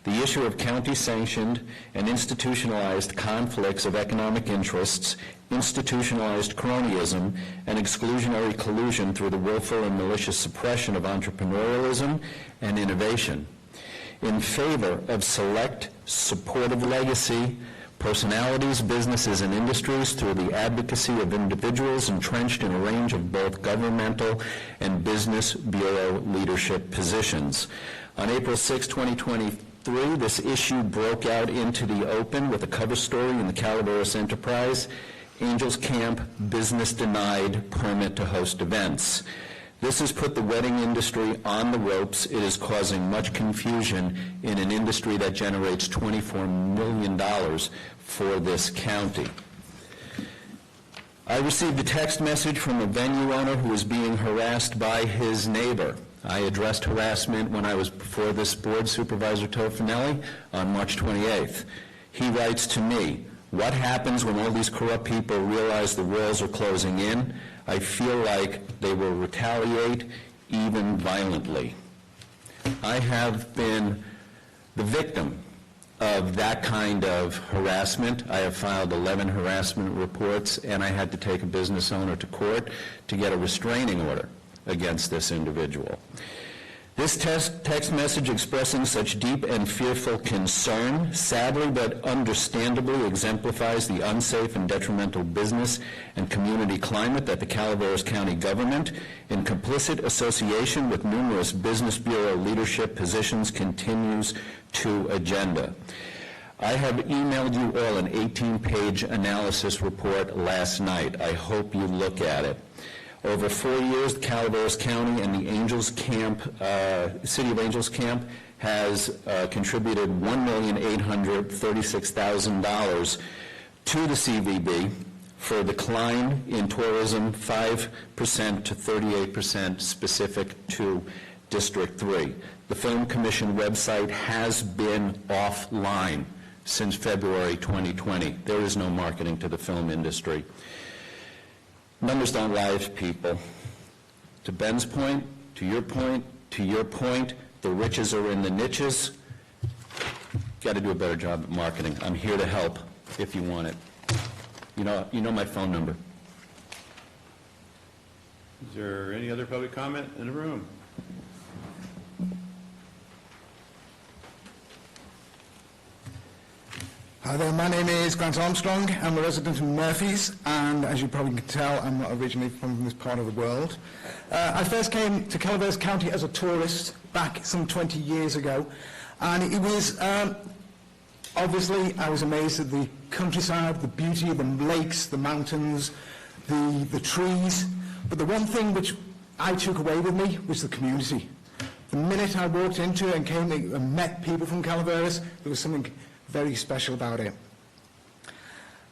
the issue of county-sanctioned and institutionalized conflicts of economic interests, institutionalized cronyism, and exclusionary collusion through the willful and malicious suppression of entrepreneurialism and innovation. In favor of select, supportive legacy, personalities, businesses, and industries through the advocacy of individuals entrenched in a range of both governmental and business bureau leadership positions. On April 6, 2023, this issue broke out into the open with a cover story in the Calaveras Enterprise, Angels Camp, Business Denied, Permit to Host Events. This has put the wedding industry on the ropes. It is causing much confusion in an industry that generates $24 million for this county. I received a text message from a venue owner who was being harassed by his neighbor. I addressed harassment when I was before this board, Supervisor Tofinelli, on March 28th. He writes to me, "What happens when all these corrupt people realize the walls are closing in? I feel like they will retaliate, even violently." I have been the victim of that kind of harassment. I have filed 11 harassment reports, and I had to take a business owner to court to get a restraining order against this individual. This text message expressing such deep and fearful concern, sadly but understandably exemplifies the unsafe and detrimental business and community climate that the Calaveras County government, in complicit association with numerous Business Bureau leadership positions, continues to agenda. I have emailed you all an 18-page analysis report last night. I hope you look at it. Over 4 years, the Calaveras County and the Angels Camp, City of Angels Camp, has contributed $1,836,000 to the CVB for a decline in tourism 5% to 38% specific to District 3. The Film Commission website has been offline since February 2020. There is no marketing to the film industry. Numbers don't lie, people. To Ben's point, to your point, to your point, the riches are in the niches. Got to do a better job at marketing. I'm here to help if you want it. You know my phone number. Is there any other public comment in the room? Hi there, my name is Grant Armstrong. I'm a resident of Murphy's, and as you probably can tell, I'm not originally from this part of the world. I first came to Calaveras County as a tourist back some 20 years ago, and it was, obviously, I was amazed at the countryside, the beauty of the lakes, the mountains, the trees, but the one thing which I took away with me was the community. The minute I walked into it and came and met people from Calaveras, there was something very special about it.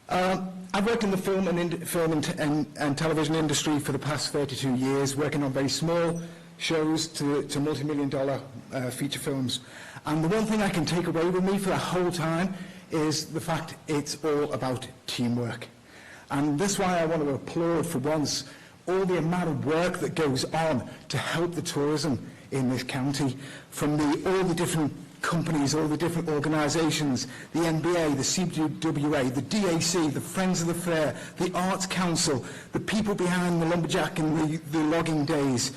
I've worked in the film and television industry for the past 32 years, working on very small shows to multi-million-dollar feature films. And the one thing I can take away with me for the whole time is the fact it's all about teamwork. And that's why I want to applaud for once all the amount of work that goes on to help the tourism in this county, from all the different companies, all the different organisations, the NBA, the CWA, the DAC, the Friends of the Fair, the Arts Council, the people behind the Lumberjack and the logging days.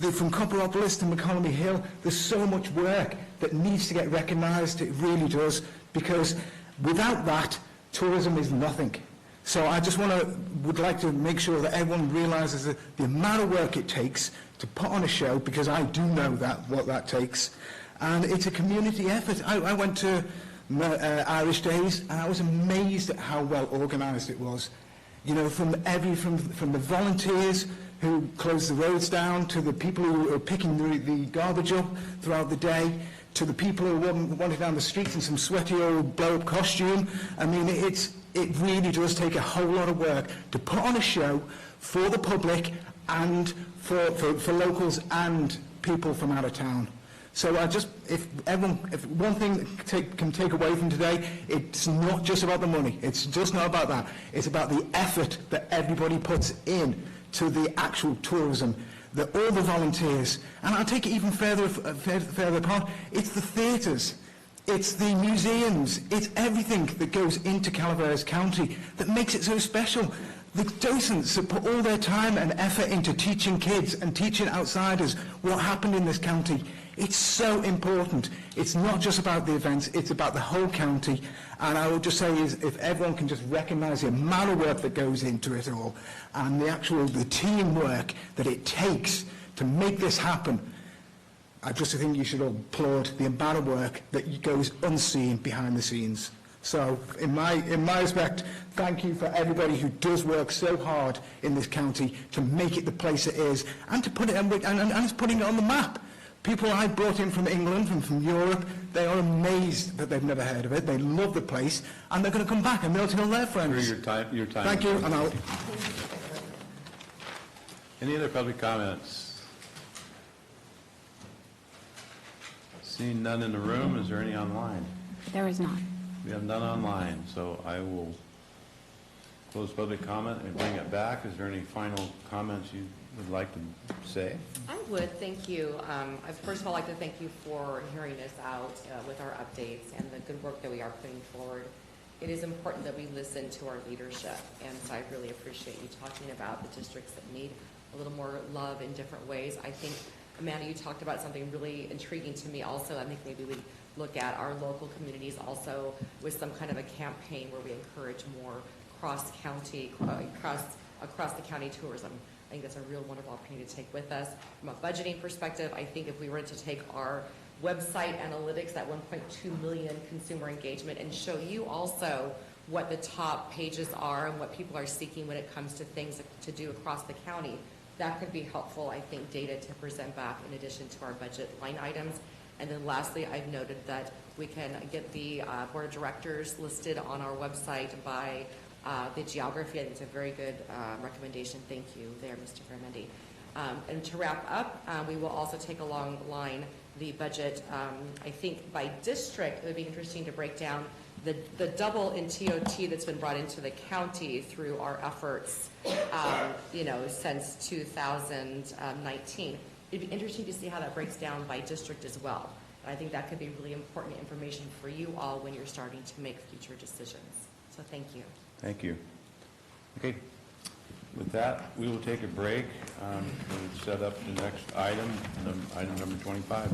From Copperopolis to McCollum Hill, there's so much work that needs to get recognised, it really does, because without that, tourism is nothing. So I just would like to make sure that everyone realises the amount of work it takes to put on a show, because I do know what that takes. And it's a community effort. I went to Irish Days, and I was amazed at how well organised it was. You know, from the volunteers who closed the roads down, to the people who are picking the garbage up throughout the day, to the people who wandered down the streets in some sweaty old blow-up costume. I mean, it really does take a whole lot of work to put on a show for the public and for locals and people from out of town. So if one thing can take away from today, it's not just about the money. It's just not about that. It's about the effort that everybody puts in to the actual tourism, all the volunteers. And I'll take it even further apart. It's the theatres. It's the museums. It's everything that goes into Calaveras County that makes it so special. The docents that put all their time and effort into teaching kids and teaching outsiders what happened in this county. It's so important. It's not just about the events, it's about the whole county. And I would just say is if everyone can just recognise the amount of work that goes into it all and the teamwork that it takes to make this happen, I just think you should applaud the amount of work that goes unseen behind the scenes. So, in my respect, thank you for everybody who does work so hard in this county to make it the place it is, and to put it and it's putting it on the map. People I brought in from England and from Europe, they are amazed that they've never heard of it. They love the place, and they're going to come back and they'll tell their friends. Your time. Thank you, and I'll. Any other public comments? Seeing none in the room, is there any online? There is not. We have none online, so I will close public comment and bring it back. Is there any final comments you would like to say? I would, thank you. I first of all like to thank you for hearing us out with our updates and the good work that we are putting forward. It is important that we listen to our leadership, and so I really appreciate you talking about the districts that need a little more love in different ways. I think, Amanda, you talked about something really intriguing to me also. I think maybe we look at our local communities also with some kind of a campaign where we encourage more cross-county, across the county tourism. I think that's a real wonderful opportunity to take with us. From a budgeting perspective, I think if we were to take our website analytics, that 1.2 million consumer engagement, and show you also what the top pages are and what people are seeking when it comes to things to do across the county, that could be helpful, I think, data to present back in addition to our budget line items. And then lastly, I've noted that we can get the board of directors listed on our website by the geography. I think it's a very good recommendation. Thank you there, Mr. Vermendi. And to wrap up, we will also take along the line the budget. I think by district, it would be interesting to break down the double in TOT that's been brought into the county through our efforts, since 2019. It'd be interesting to see how that breaks down by district as well. And I think that could be really important information for you all when you're starting to make future decisions. So thank you. Thank you. Okay. With that, we will take a break. We'll set up the next item, item number 25.